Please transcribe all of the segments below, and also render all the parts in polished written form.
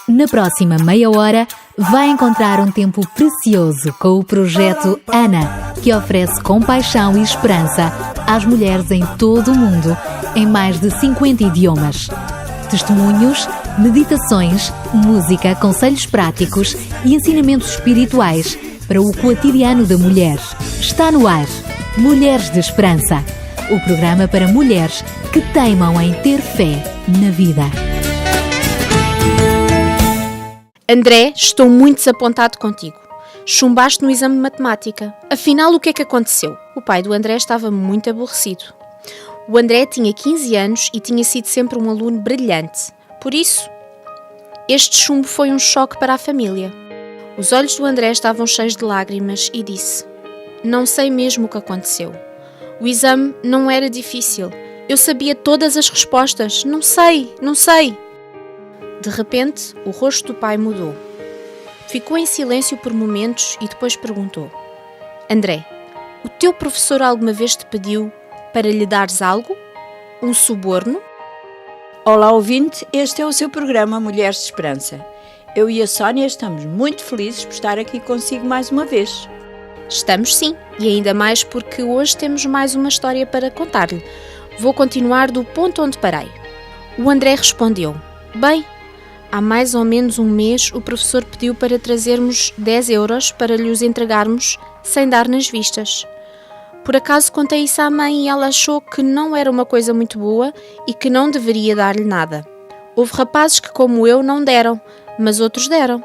Na próxima meia hora, vai encontrar um tempo precioso com o projeto Ana, que oferece compaixão e esperança às mulheres em todo o mundo, em mais de 50 idiomas. Testemunhos, meditações, música, conselhos práticos e ensinamentos espirituais para o cotidiano da mulher. Está no ar Mulheres de Esperança, o programa para mulheres que teimam em ter fé na vida. André, estou muito desapontado contigo. Chumbaste no exame de matemática. Afinal, o que é que aconteceu? O pai do André estava muito aborrecido. O André tinha 15 anos e tinha sido sempre um aluno brilhante. Por isso, este chumbo foi um choque para a família. Os olhos do André estavam cheios de lágrimas e disse: "Não sei mesmo o que aconteceu. O exame não era difícil. Eu sabia todas as respostas. Não sei. De repente, o rosto do pai mudou. Ficou em silêncio por momentos e depois perguntou: "André, o teu professor alguma vez te pediu para lhe dares algo? Um suborno?" Olá, ouvinte, este é o seu programa Mulheres de Esperança. Eu e a Sónia estamos muito felizes por estar aqui consigo mais uma vez. Estamos sim, e ainda mais porque hoje temos mais uma história para contar-lhe. Vou continuar do ponto onde parei. O André respondeu: "Bem, há mais ou menos um mês o professor pediu para trazermos 10 euros para lhe os entregarmos sem dar nas vistas. Por acaso contei isso à mãe e ela achou que não era uma coisa muito boa e que não deveria dar-lhe nada. Houve rapazes que, como eu, não deram, mas outros deram."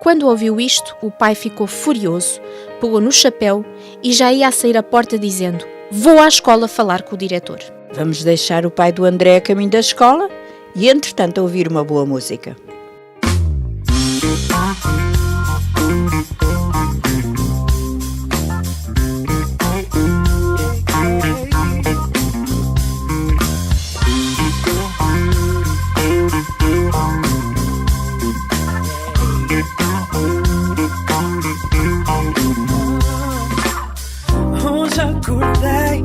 Quando ouviu isto, o pai ficou furioso, pegou no chapéu e já ia a sair à porta dizendo: "Vou à escola falar com o diretor." Vamos deixar o pai do André a caminho da escola e, entretanto, ouvir uma boa música. Hoje acordei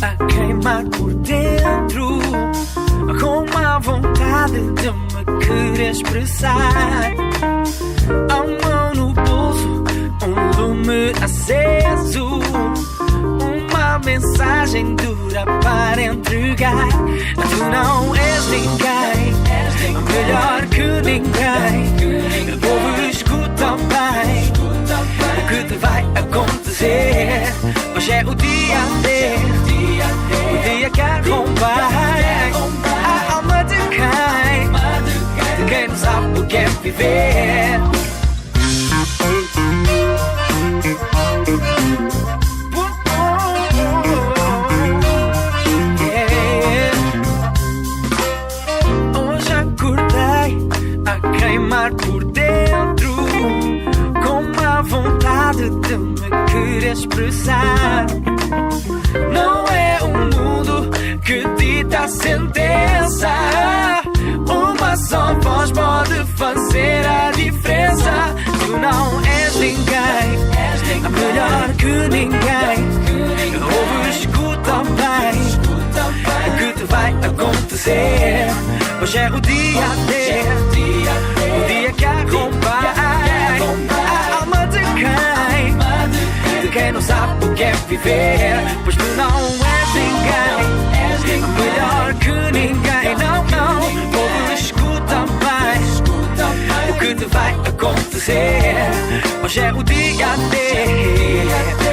a queimar por dentro, com uma vontade de me querer expressar. A mão no bolso, um lume aceso, uma mensagem dura para entregar. Tu não és ninguém, melhor que ninguém. O povo escuta bem o que te vai acontecer. Hoje é o dia D, o dia que arrombar a alma de quem não sabe o que é viver. Hoje acordei a queimar por dentro, com uma vontade de me querer expressar. Não é o mundo que dita a sentença, uma só voz pode fazer a diferença. Tu não és ninguém, melhor que ninguém. Ouve, escuta bem o que te vai acontecer. Hoje é o dia D, o dia que arrombar a alma de quem não sabe o que é viver. Pois tu não és ninguém, melhor que ninguém. Não, ouve, escuta bem o que te vai acontecer. Hoje é o dia D,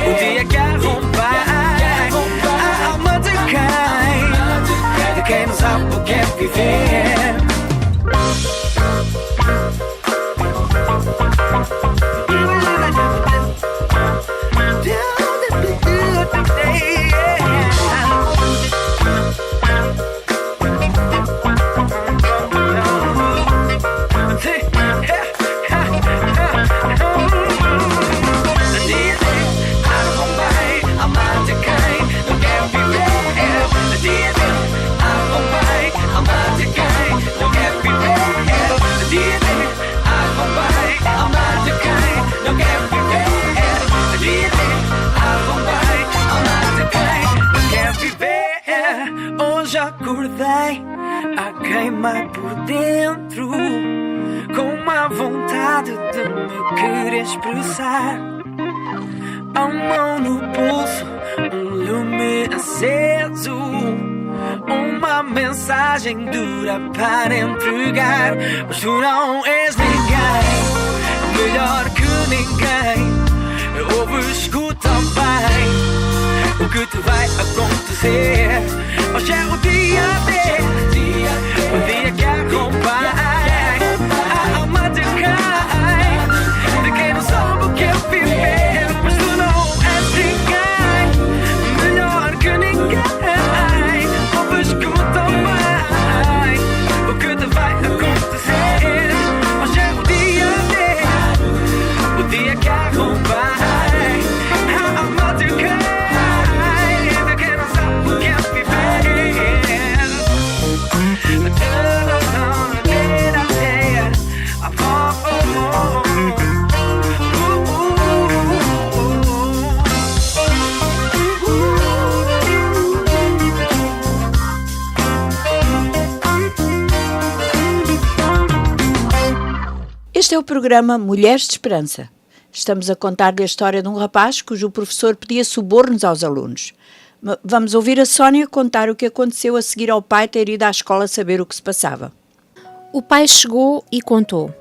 o dia que arrombar a alma de quem não sabe o que é viver. hoje acordei a queimar por dentro, com uma vontade de me querer expressar. A mão no pulso, um lume aceso, uma mensagem dura para entregar. Mas tu não és ninguém, melhor que ninguém. Ouve, escuta bem o que te vai acontecer. Hoje é o dia D, o dia que acompanha a alma de quem, de quem não soube o que é viver. Mas tu não és ninguém, melhor que ninguém. Ouve, escuta bem o que te vai acontecer. Hoje é o dia D, o dia que acompanha. Este é o programa Mulheres de Esperança. Estamos a contar-lhe a história de um rapaz cujo professor pedia subornos aos alunos. Vamos ouvir a Sónia contar o que aconteceu a seguir ao pai ter ido à escola saber o que se passava. O pai chegou e contou.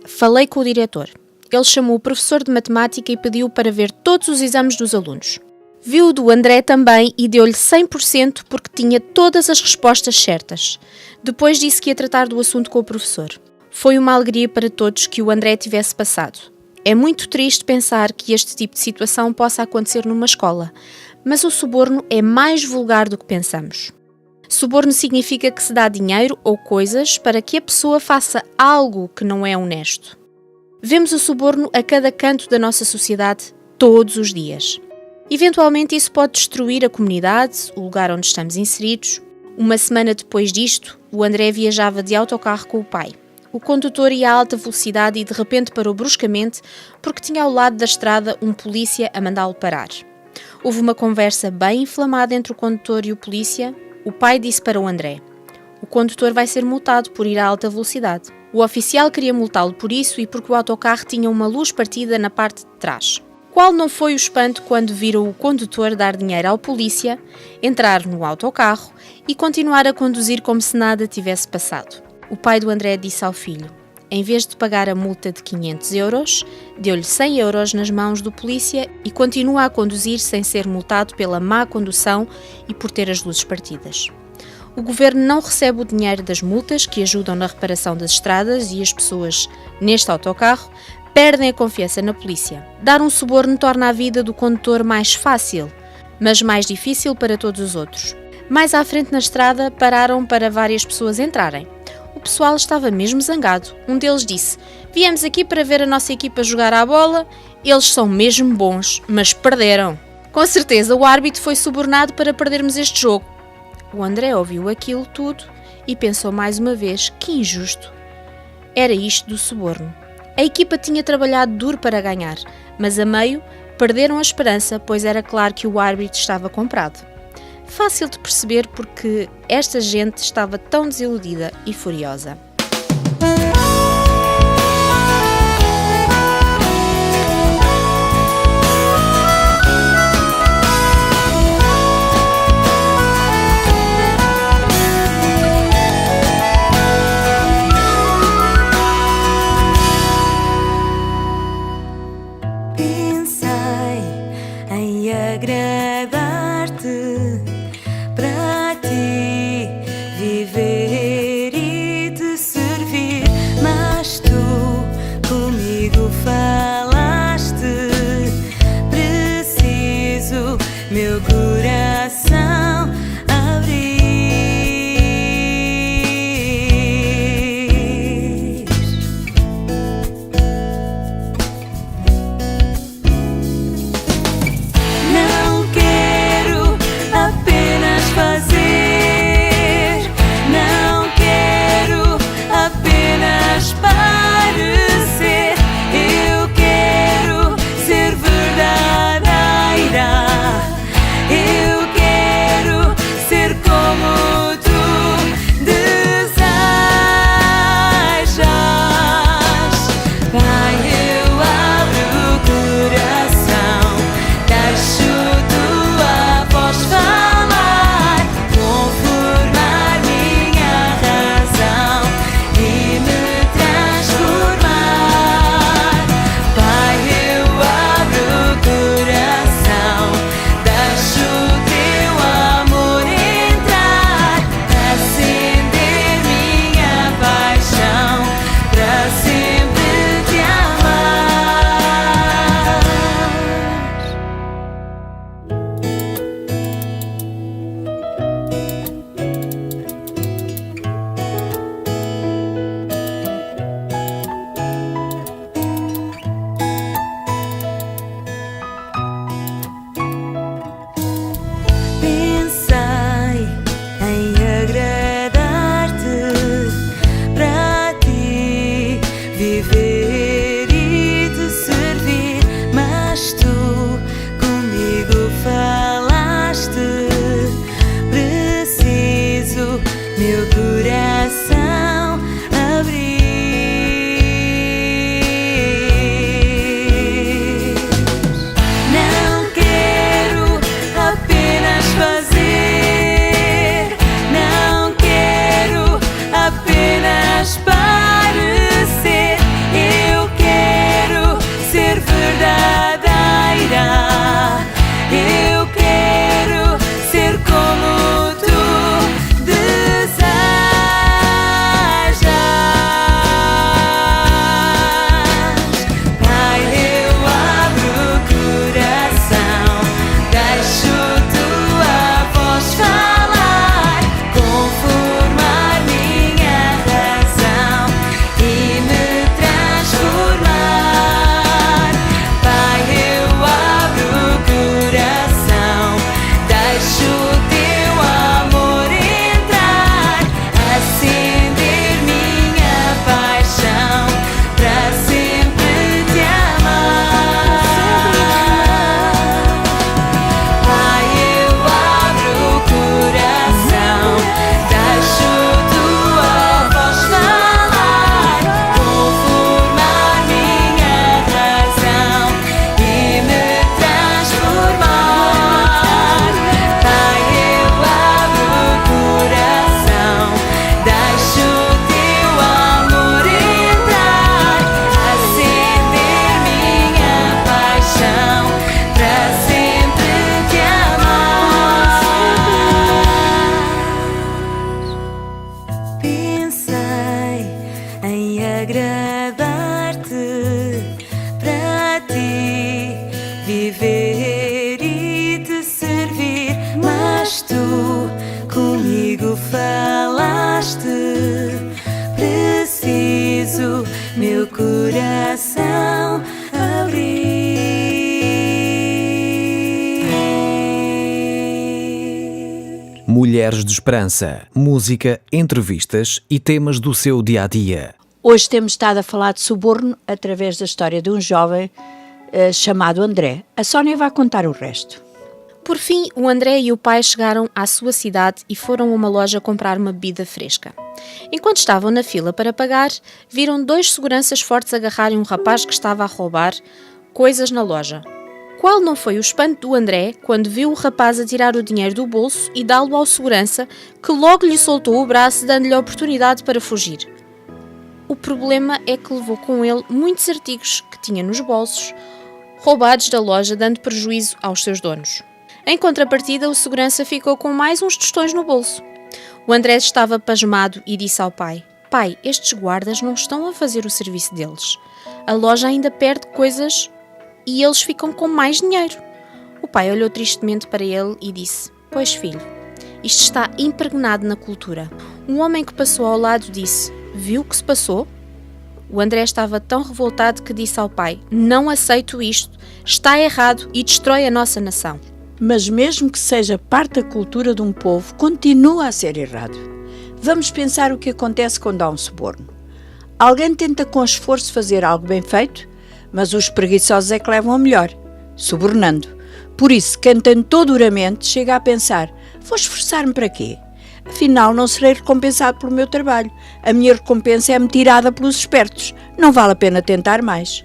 Falei com o diretor. Ele chamou o professor de matemática e pediu para ver todos os exames dos alunos. Viu o do André também e deu-lhe 100% porque tinha todas as respostas certas. Depois disse que ia tratar do assunto com o professor. Foi uma alegria para todos que o André tivesse passado. É muito triste pensar que este tipo de situação possa acontecer numa escola, mas o suborno é mais vulgar do que pensamos. Suborno significa que se dá dinheiro ou coisas para que a pessoa faça algo que não é honesto. Vemos o suborno a cada canto da nossa sociedade, todos os dias. Eventualmente isso pode destruir a comunidade, o lugar onde estamos inseridos. Uma semana depois disto, o André viajava de autocarro com o pai. O condutor ia a alta velocidade e de repente parou bruscamente porque tinha ao lado da estrada um polícia a mandá-lo parar. Houve uma conversa bem inflamada entre o condutor e o polícia. O pai disse para o André: "O condutor vai ser multado por ir a alta velocidade." O oficial queria multá-lo por isso e porque o autocarro tinha uma luz partida na parte de trás. Qual não foi o espanto quando viram o condutor dar dinheiro ao polícia, entrar no autocarro e continuar a conduzir como se nada tivesse passado. O pai do André disse ao filho: em vez de pagar a multa de 500 euros, deu-lhe 100 euros nas mãos do polícia e continua a conduzir sem ser multado pela má condução e por ter as luzes partidas. O governo não recebe o dinheiro das multas que ajudam na reparação das estradas e as pessoas neste autocarro perdem a confiança na polícia. Dar um suborno torna a vida do condutor mais fácil, mas mais difícil para todos os outros. Mais à frente na estrada pararam para várias pessoas entrarem. O pessoal estava mesmo zangado. Um deles disse: "Viemos aqui para ver a nossa equipa jogar à bola. Eles são mesmo bons, mas perderam. Com certeza o árbitro foi subornado para perdermos este jogo." O André ouviu aquilo tudo e pensou mais uma vez: que injusto. Era isto do suborno. A equipa tinha trabalhado duro para ganhar, mas a meio perderam a esperança, pois era claro que o árbitro estava comprado. Fácil de perceber porque esta gente estava tão desiludida e furiosa. Pensei em agradar-te, para ti viver e te tu falaste, preciso meu coração abrir. Mulheres de Esperança, música, entrevistas e temas do seu dia-a-dia. Hoje temos estado a falar de suborno através da história de um jovem chamado André. A Sónia vai contar o resto. Por fim, o André e o pai chegaram à sua cidade e foram a uma loja comprar uma bebida fresca. Enquanto estavam na fila para pagar, viram 2 seguranças fortes agarrarem um rapaz que estava a roubar coisas na loja. Qual não foi o espanto do André quando viu o rapaz a tirar o dinheiro do bolso e dá-lo ao segurança, que logo lhe soltou o braço, dando-lhe a oportunidade para fugir. O problema é que levou com ele muitos artigos que tinha nos bolsos, roubados da loja, dando prejuízo aos seus donos. Em contrapartida, o segurança ficou com mais uns tostões no bolso. O André estava pasmado e disse ao pai: "Pai, estes guardas não estão a fazer o serviço deles. A loja ainda perde coisas e eles ficam com mais dinheiro." O pai olhou tristemente para ele e disse: "Pois filho, isto está impregnado na cultura." Um homem que passou ao lado disse: "Viu o que se passou?" O André estava tão revoltado que disse ao pai: "Não aceito isto, está errado e destrói a nossa nação." Mas mesmo que seja parte da cultura de um povo, continua a ser errado. Vamos pensar o que acontece quando há um suborno. Alguém tenta com esforço fazer algo bem feito, mas os preguiçosos é que levam a melhor, subornando. Por isso, quem tentou duramente chega a pensar: vou esforçar-me para quê? Afinal, não serei recompensado pelo meu trabalho. A minha recompensa é-me tirada pelos espertos. Não vale a pena tentar mais.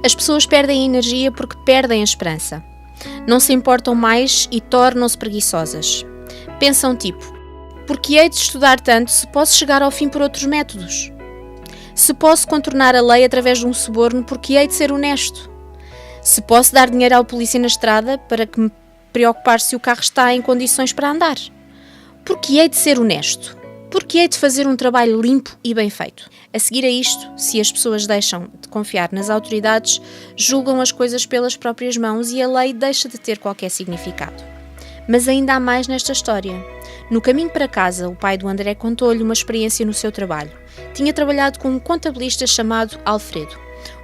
As pessoas perdem energia porque perdem a esperança. Não se importam mais e tornam-se preguiçosas. Pensam tipo: por que hei de estudar tanto se posso chegar ao fim por outros métodos? Se posso contornar a lei através de um suborno, por que hei de ser honesto? Se posso dar dinheiro ao polícia na estrada, para que me preocupar se o carro está em condições para andar? Por que hei de ser honesto? Por que hei de fazer um trabalho limpo e bem feito? A seguir a isto, se as pessoas deixam de confiar nas autoridades, julgam as coisas pelas próprias mãos e a lei deixa de ter qualquer significado. Mas ainda há mais nesta história. No caminho para casa, o pai do André contou-lhe uma experiência no seu trabalho. Tinha trabalhado com um contabilista chamado Alfredo.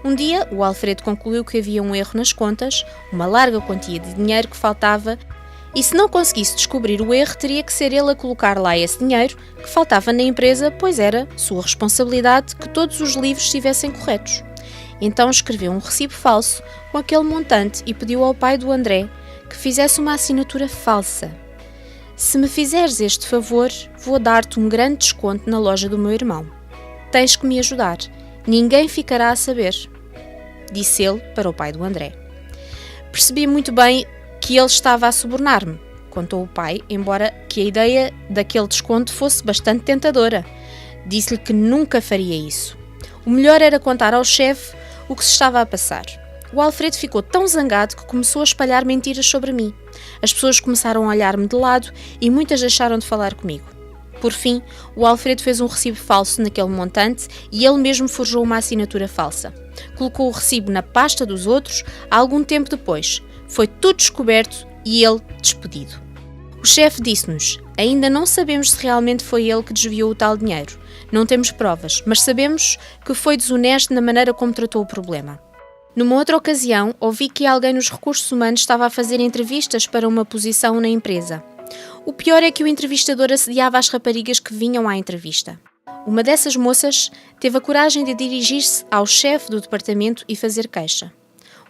Um dia, o Alfredo concluiu que havia um erro nas contas, uma larga quantia de dinheiro que faltava, e se não conseguisse descobrir o erro, teria que ser ele a colocar lá esse dinheiro que faltava na empresa, pois era sua responsabilidade que todos os livros estivessem corretos. Então escreveu um recibo falso com aquele montante e pediu ao pai do André que fizesse uma assinatura falsa. "Se me fizeres este favor, vou dar-te um grande desconto na loja do meu irmão. Tens que me ajudar. Ninguém ficará a saber", disse ele para o pai do André. "Percebi muito bem que ele estava a subornar-me", contou o pai, embora que a ideia daquele desconto fosse bastante tentadora. Disse-lhe que nunca faria isso. O melhor era contar ao chefe o que se estava a passar. O Alfredo ficou tão zangado que começou a espalhar mentiras sobre mim. As pessoas começaram a olhar-me de lado e muitas deixaram de falar comigo. Por fim, o Alfredo fez um recibo falso naquele montante e ele mesmo forjou uma assinatura falsa. Colocou o recibo na pasta dos outros. Algum tempo depois, foi tudo descoberto e ele despedido. O chefe disse-nos: "Ainda não sabemos se realmente foi ele que desviou o tal dinheiro. Não temos provas, mas sabemos que foi desonesto na maneira como tratou o problema." Numa outra ocasião, ouvi que alguém nos recursos humanos estava a fazer entrevistas para uma posição na empresa. O pior é que o entrevistador assediava as raparigas que vinham à entrevista. Uma dessas moças teve a coragem de dirigir-se ao chefe do departamento e fazer queixa,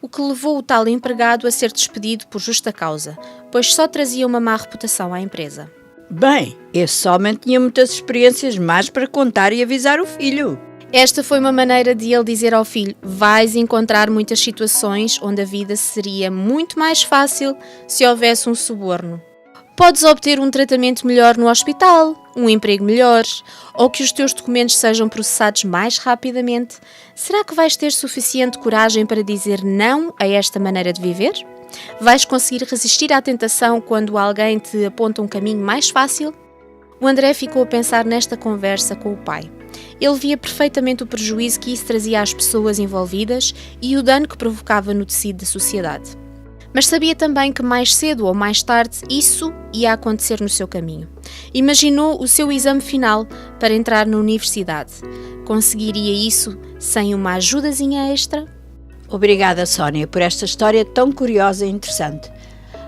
o que levou o tal empregado a ser despedido por justa causa, pois só trazia uma má reputação à empresa. Bem, esse homem tinha muitas experiências mais para contar e avisar o filho. Esta foi uma maneira de ele dizer ao filho: vais encontrar muitas situações onde a vida seria muito mais fácil se houvesse um suborno. Podes obter um tratamento melhor no hospital, um emprego melhor, ou que os teus documentos sejam processados mais rapidamente. Será que vais ter suficiente coragem para dizer não a esta maneira de viver? Vais conseguir resistir à tentação quando alguém te aponta um caminho mais fácil? O André ficou a pensar nesta conversa com o pai. Ele via perfeitamente o prejuízo que isso trazia às pessoas envolvidas e o dano que provocava no tecido da sociedade. Mas sabia também que mais cedo ou mais tarde isso ia acontecer no seu caminho. Imaginou o seu exame final para entrar na universidade. Conseguiria isso sem uma ajudazinha extra? Obrigada, Sónia, por esta história tão curiosa e interessante.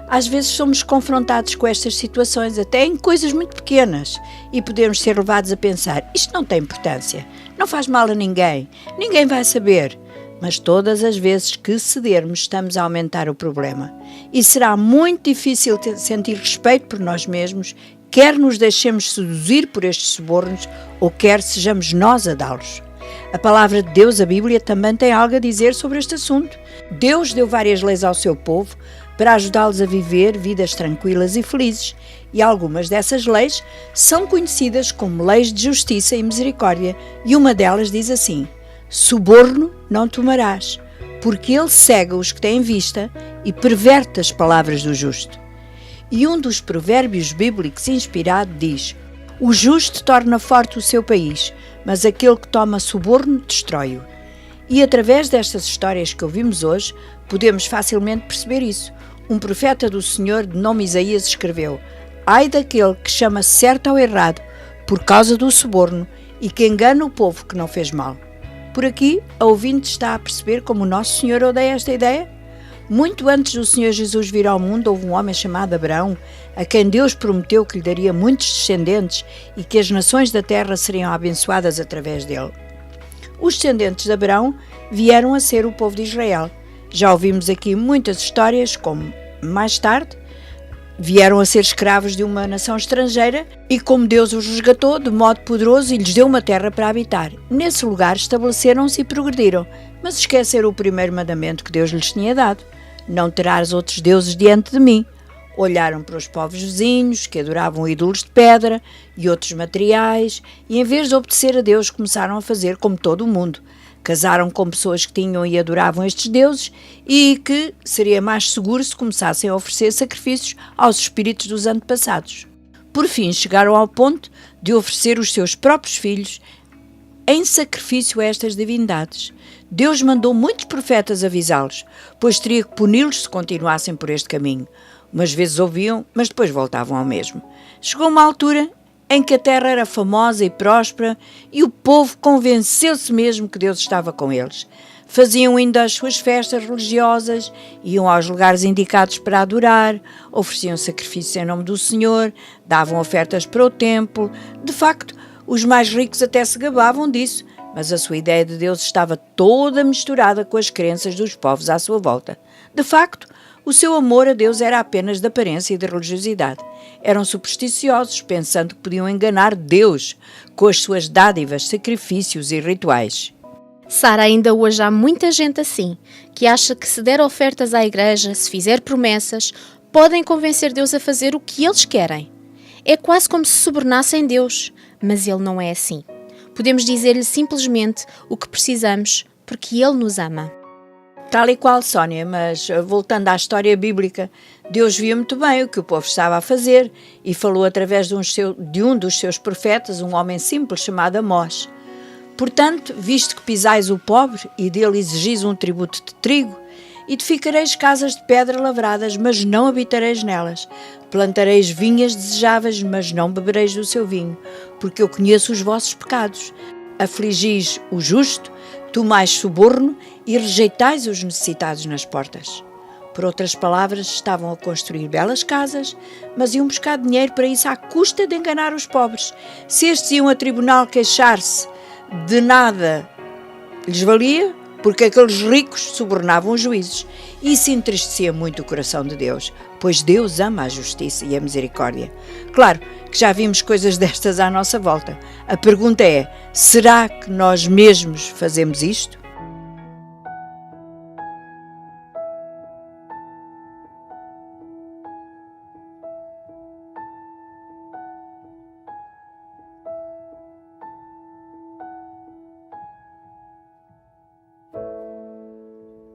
Às vezes somos confrontados com estas situações, até em coisas muito pequenas, e podemos ser levados a pensar, isto não tem importância, não faz mal a ninguém, ninguém vai saber. Mas todas as vezes que cedermos, estamos a aumentar o problema. E será muito difícil sentir respeito por nós mesmos, quer nos deixemos seduzir por estes subornos, ou quer sejamos nós a dá-los. A palavra de Deus, a Bíblia, também tem algo a dizer sobre este assunto. Deus deu várias leis ao seu povo para ajudá-los a viver vidas tranquilas e felizes, e algumas dessas leis são conhecidas como leis de justiça e misericórdia, e uma delas diz assim: suborno não tomarás, porque ele cega os que têm vista e perverte as palavras do justo. E um dos provérbios bíblicos inspirado diz: o justo torna forte o seu país, mas aquele que toma suborno destrói-o. E através destas histórias que ouvimos hoje, podemos facilmente perceber isso. Um profeta do Senhor de nome Isaías escreveu: ai daquele que chama certo ao errado por causa do suborno e que engana o povo que não fez mal. Por aqui, a ouvinte está a perceber como o nosso Senhor odeia esta ideia? Muito antes do Senhor Jesus vir ao mundo, houve um homem chamado Abraão, a quem Deus prometeu que lhe daria muitos descendentes e que as nações da terra seriam abençoadas através dele. Os descendentes de Abraão vieram a ser o povo de Israel. Já ouvimos aqui muitas histórias, como mais tarde vieram a ser escravos de uma nação estrangeira e como Deus os resgatou de modo poderoso e lhes deu uma terra para habitar. Nesse lugar estabeleceram-se e progrediram, mas esqueceram o primeiro mandamento que Deus lhes tinha dado: não terás outros deuses diante de mim. Olharam para os povos vizinhos, que adoravam ídolos de pedra e outros materiais, e em vez de obedecer a Deus, começaram a fazer como todo o mundo. Casaram com pessoas que tinham e adoravam estes deuses e que seria mais seguro se começassem a oferecer sacrifícios aos espíritos dos antepassados. Por fim, chegaram ao ponto de oferecer os seus próprios filhos em sacrifício a estas divindades. Deus mandou muitos profetas avisá-los, pois teria que puni-los se continuassem por este caminho. Umas vezes ouviam, mas depois voltavam ao mesmo. Chegou uma altura em que a terra era famosa e próspera e o povo convenceu-se mesmo que Deus estava com eles. Faziam ainda as suas festas religiosas, iam aos lugares indicados para adorar, ofereciam sacrifícios em nome do Senhor, davam ofertas para o templo. De facto, os mais ricos até se gabavam disso, mas a sua ideia de Deus estava toda misturada com as crenças dos povos à sua volta. De facto, o seu amor a Deus era apenas de aparência e de religiosidade. Eram supersticiosos, pensando que podiam enganar Deus com as suas dádivas, sacrifícios e rituais. Sara, ainda hoje há muita gente assim, que acha que se der ofertas à igreja, se fizer promessas, podem convencer Deus a fazer o que eles querem. É quase como se subornassem Deus, mas Ele não é assim. Podemos dizer-lhe simplesmente o que precisamos, porque Ele nos ama. Tal e qual, Sónia, mas voltando à história bíblica, Deus via muito bem o que o povo estava a fazer e falou através de um dos seus profetas, um homem simples chamado Amós. Portanto, visto que pisais o pobre e dele exigis um tributo de trigo, edificareis casas de pedra lavradas, mas não habitareis nelas. Plantareis vinhas desejáveis, mas não bebereis do seu vinho, porque eu conheço os vossos pecados. Afligis o justo, tomais suborno e rejeitais os necessitados nas portas. Por outras palavras, estavam a construir belas casas, mas iam buscar dinheiro para isso à custa de enganar os pobres. Se estes iam a tribunal queixar-se, de nada lhes valia, porque aqueles ricos subornavam os juízes. Isso entristecia muito o coração de Deus, pois Deus ama a justiça e a misericórdia. Claro que já vimos coisas destas à nossa volta. A pergunta é, será que nós mesmos fazemos isto?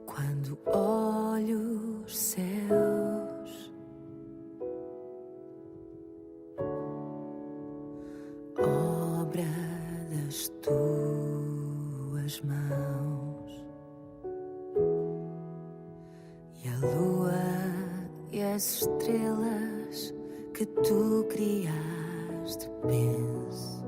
Quando olho os céus, obra das tuas mãos, e a lua as estrelas que tu criaste, penso.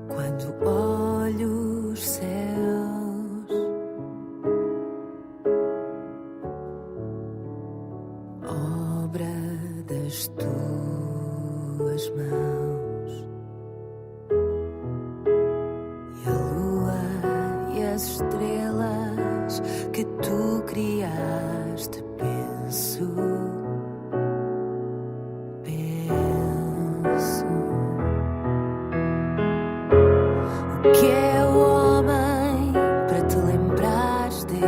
Quando olho os céus, obra das tuas mãos, e a lua e as estrelas que tu criaste, penso. O que é o homem para te lembrares dele?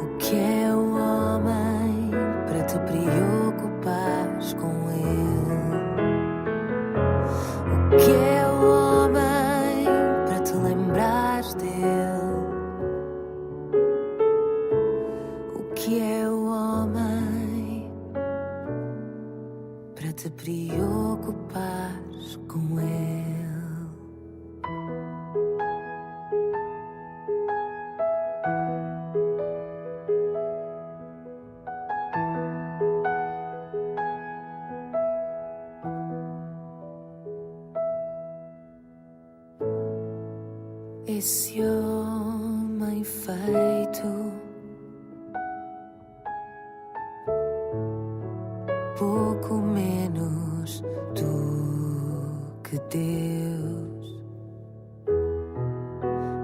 O que é o homem para te preocupares com ele? O que é o homem para te lembrares dele? O que é o homem para te preocupares com ele? Esse homem feito pouco menos do que Deus,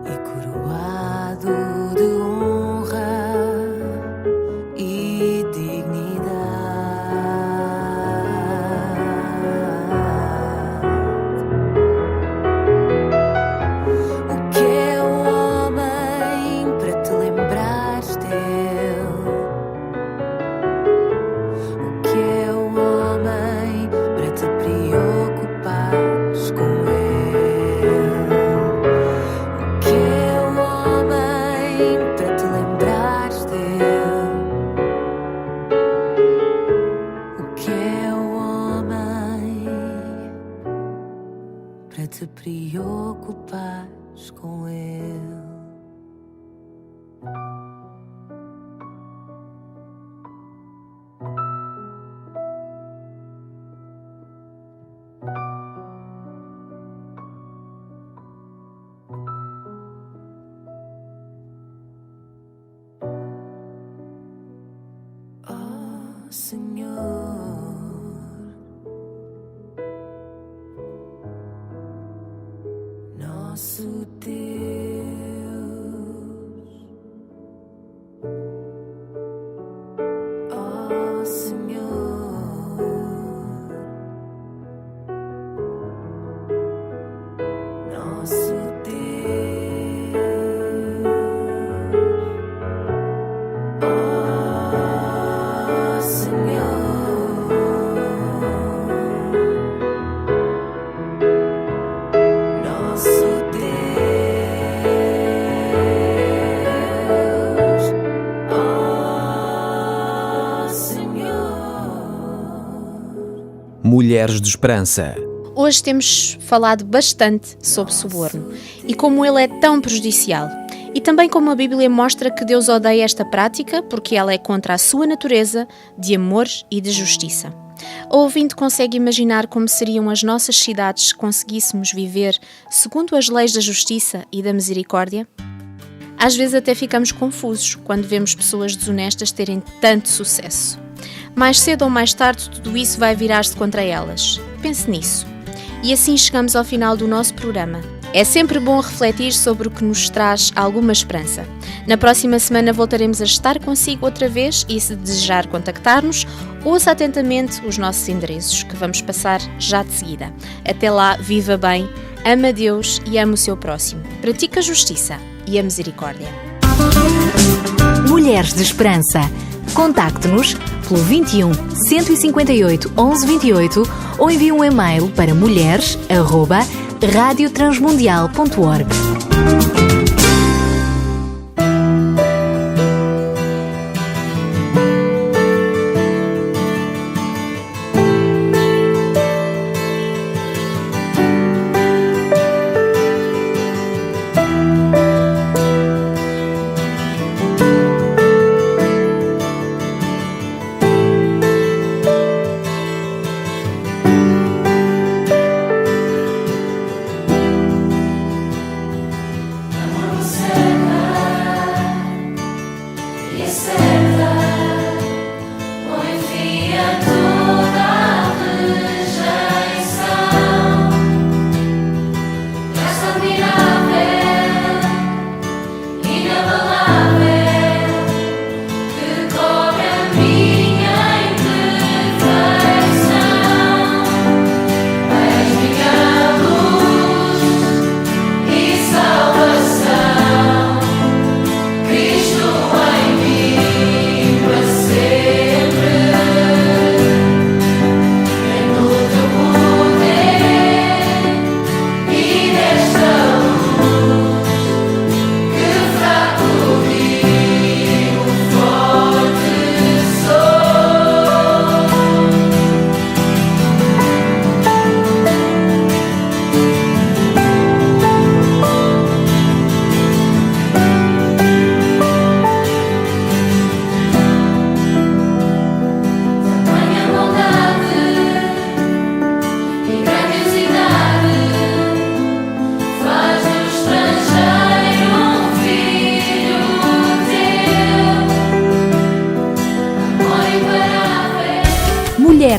e coroado de honra e dignidade. O que é o homem para te lembrares dele? O que é o homem para te preocupares com ele? O que é o homem para te lembrares dele? O que é o homem para te preocupares com ele? Oh, Senhor, nosso Deus, oh, Senhor, nosso Deus, oh, Senhor, nosso Deus, oh, Senhor. Mulheres de Esperança. Hoje temos falado bastante sobre suborno e como ele é tão prejudicial. E também como a Bíblia mostra que Deus odeia esta prática porque ela é contra a sua natureza de amor e de justiça. O ouvinte consegue imaginar como seriam as nossas cidades se conseguíssemos viver segundo as leis da justiça e da misericórdia? Às vezes até ficamos confusos quando vemos pessoas desonestas terem tanto sucesso. Mais cedo ou mais tarde tudo isso vai virar-se contra elas. Pense nisso. E assim chegamos ao final do nosso programa. É sempre bom refletir sobre o que nos traz alguma esperança. Na próxima semana voltaremos a estar consigo outra vez e, se desejar contactar-nos, ouça atentamente os nossos endereços, que vamos passar já de seguida. Até lá, viva bem, ama Deus e ama o seu próximo. Pratica a justiça e a misericórdia. Mulheres de Esperança. Contacte-nos pelo 21 158 11 28 ou envie um e-mail para mulheres@radiotransmundial.org.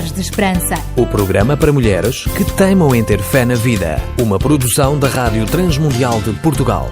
Mulheres de Esperança. O programa para mulheres que teimam em ter fé na vida. Uma produção da Rádio Transmundial de Portugal.